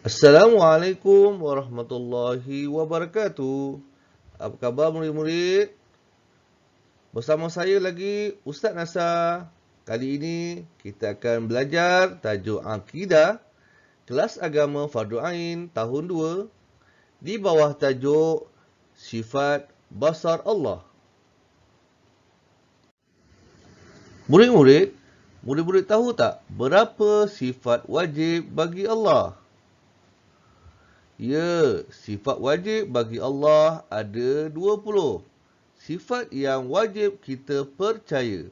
Assalamualaikum warahmatullahi wabarakatuh. Apa khabar murid-murid? Bersama saya lagi Ustaz Nasar. Kali ini kita akan belajar tajuk Akidah kelas agama Fardu Ain tahun 2 di bawah tajuk Sifat Basar Allah. Murid-murid tahu tak berapa sifat wajib bagi Allah? Ya, sifat wajib bagi Allah ada 20. Sifat yang wajib kita percaya.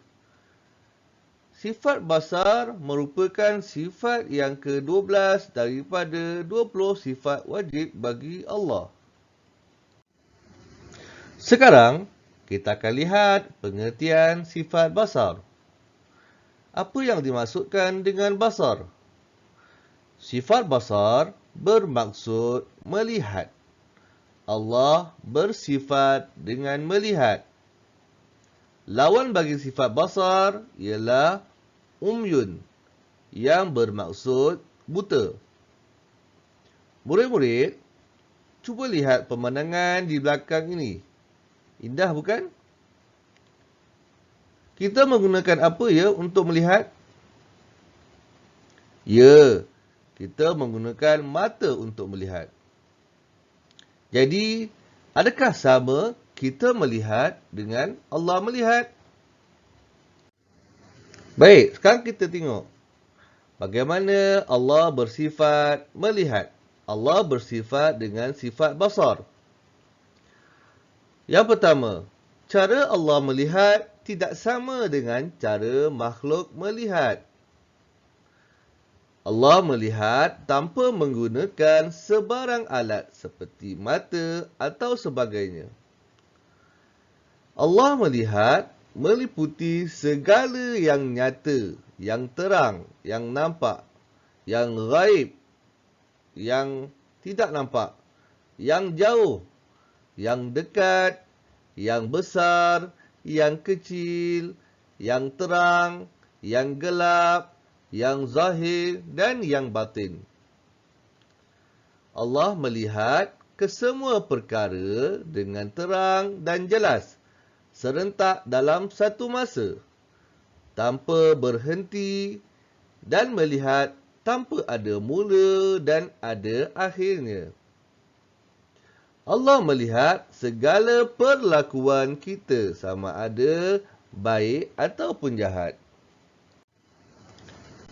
Sifat basar merupakan sifat yang ke-12 daripada 20 sifat wajib bagi Allah. Sekarang, kita akan lihat pengertian sifat basar. Apa yang dimaksudkan dengan basar? Sifat basar bermaksud melihat. Allah bersifat dengan melihat. Lawan bagi sifat basar ialah umyun yang bermaksud buta. Murid-murid, cuba lihat pemandangan di belakang ini. Indah bukan? Kita menggunakan apa ya untuk melihat? Ya, kita menggunakan mata untuk melihat. Jadi, adakah sama kita melihat dengan Allah melihat? Baik, sekarang kita tengok bagaimana Allah bersifat melihat. Allah bersifat dengan sifat basar. Yang pertama, cara Allah melihat tidak sama dengan cara makhluk melihat. Allah melihat tanpa menggunakan sebarang alat seperti mata atau sebagainya. Allah melihat meliputi segala yang nyata, yang terang, yang nampak, yang gaib, yang tidak nampak, yang jauh, yang dekat, yang besar, yang kecil, yang terang, yang gelap, yang zahir dan yang batin. Allah melihat kesemua perkara dengan terang dan jelas, serentak dalam satu masa, tanpa berhenti dan melihat tanpa ada mula dan ada akhirnya. Allah melihat segala perlakuan kita sama ada baik ataupun jahat.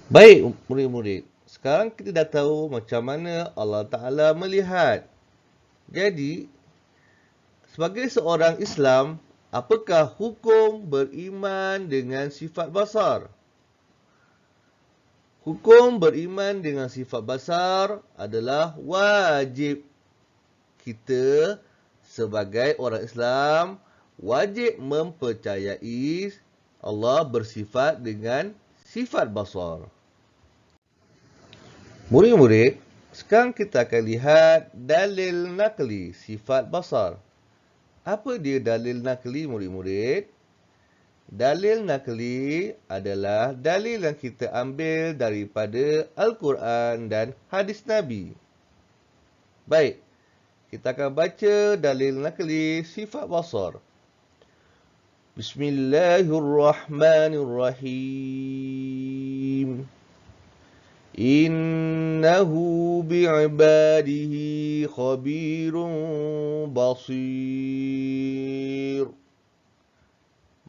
Baik murid-murid, sekarang kita dah tahu macam mana Allah Ta'ala melihat. Jadi, sebagai seorang Islam, apakah hukum beriman dengan sifat basar? Hukum beriman dengan sifat basar adalah wajib. Kita sebagai orang Islam wajib mempercayai Allah bersifat dengan sifat basar. Murid-murid, sekarang kita akan lihat dalil nakli sifat basar. Apa dia dalil nakli murid-murid? Dalil nakli adalah dalil yang kita ambil daripada Al-Quran dan hadis Nabi. Baik, kita akan baca dalil nakli sifat basar. Bismillahirrahmanirrahim. Innahu bi'ibadihi khabirun basir.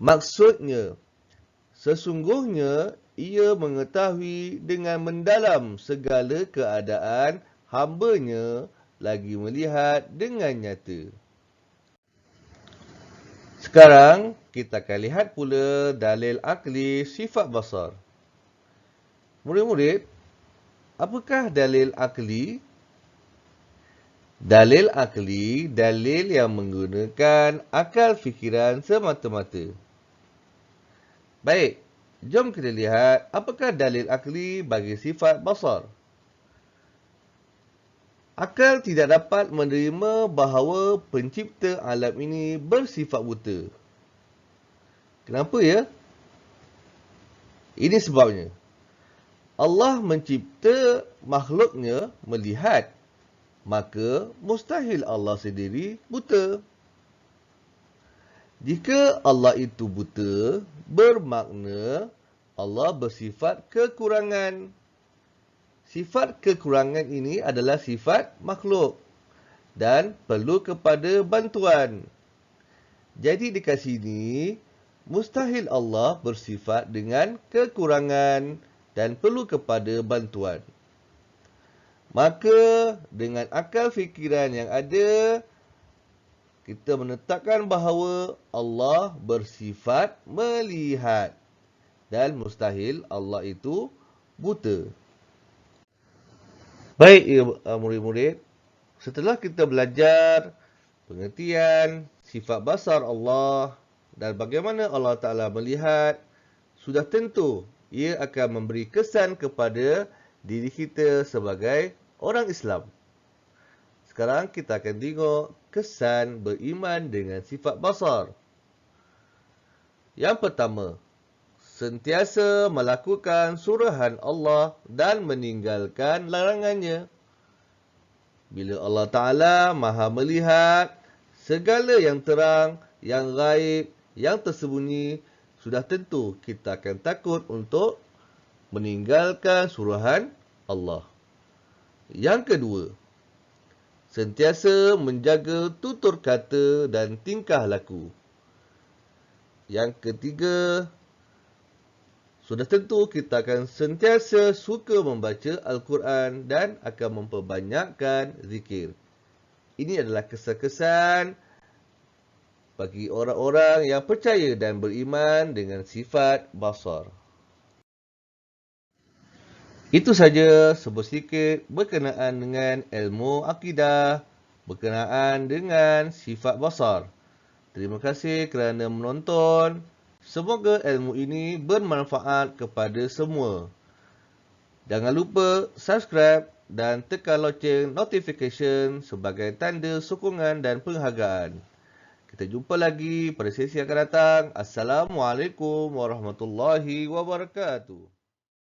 Maksudnya, sesungguhnya ia mengetahui dengan mendalam segala keadaan hamba-Nya, lagi melihat dengan nyata. Sekarang, kita akan lihat pula dalil akli sifat basar. Murid-murid, apakah dalil akli? Dalil akli, dalil yang menggunakan akal fikiran semata-mata. Baik, jom kita lihat apakah dalil akli bagi sifat basar. Akal tidak dapat menerima bahawa pencipta alam ini bersifat buta. Kenapa ya? Ini sebabnya. Allah mencipta makhluknya melihat, maka mustahil Allah sendiri buta. Jika Allah itu buta, bermakna Allah bersifat kekurangan. Sifat kekurangan ini adalah sifat makhluk dan perlu kepada bantuan. Jadi dekat sini, mustahil Allah bersifat dengan kekurangan dan perlu kepada bantuan. Maka dengan akal fikiran yang ada, kita menetapkan bahawa Allah bersifat melihat dan mustahil Allah itu buta. Baik murid-murid, setelah kita belajar pengertian sifat basar Allah dan bagaimana Allah Ta'ala melihat, sudah tentu ia akan memberi kesan kepada diri kita sebagai orang Islam. Sekarang kita akan tengok kesan beriman dengan sifat basar. Yang pertama, sentiasa melakukan suruhan Allah dan meninggalkan larangannya. Bila Allah Ta'ala maha melihat segala yang terang, yang gaib, yang tersembunyi, sudah tentu kita akan takut untuk meninggalkan suruhan Allah. Yang kedua, sentiasa menjaga tutur kata dan tingkah laku. Yang ketiga, sudah tentu kita akan sentiasa suka membaca Al-Quran dan akan memperbanyakkan zikir. Ini adalah kesan-kesan bagi orang-orang yang percaya dan beriman dengan sifat basar. Itu saja sedikit berkenaan dengan ilmu akidah, berkenaan dengan sifat basar. Terima kasih kerana menonton. Semoga ilmu ini bermanfaat kepada semua. Jangan lupa subscribe dan tekan loceng notification sebagai tanda sokongan dan penghargaan. Kita jumpa lagi pada sesi akan datang. Assalamualaikum warahmatullahi wabarakatuh.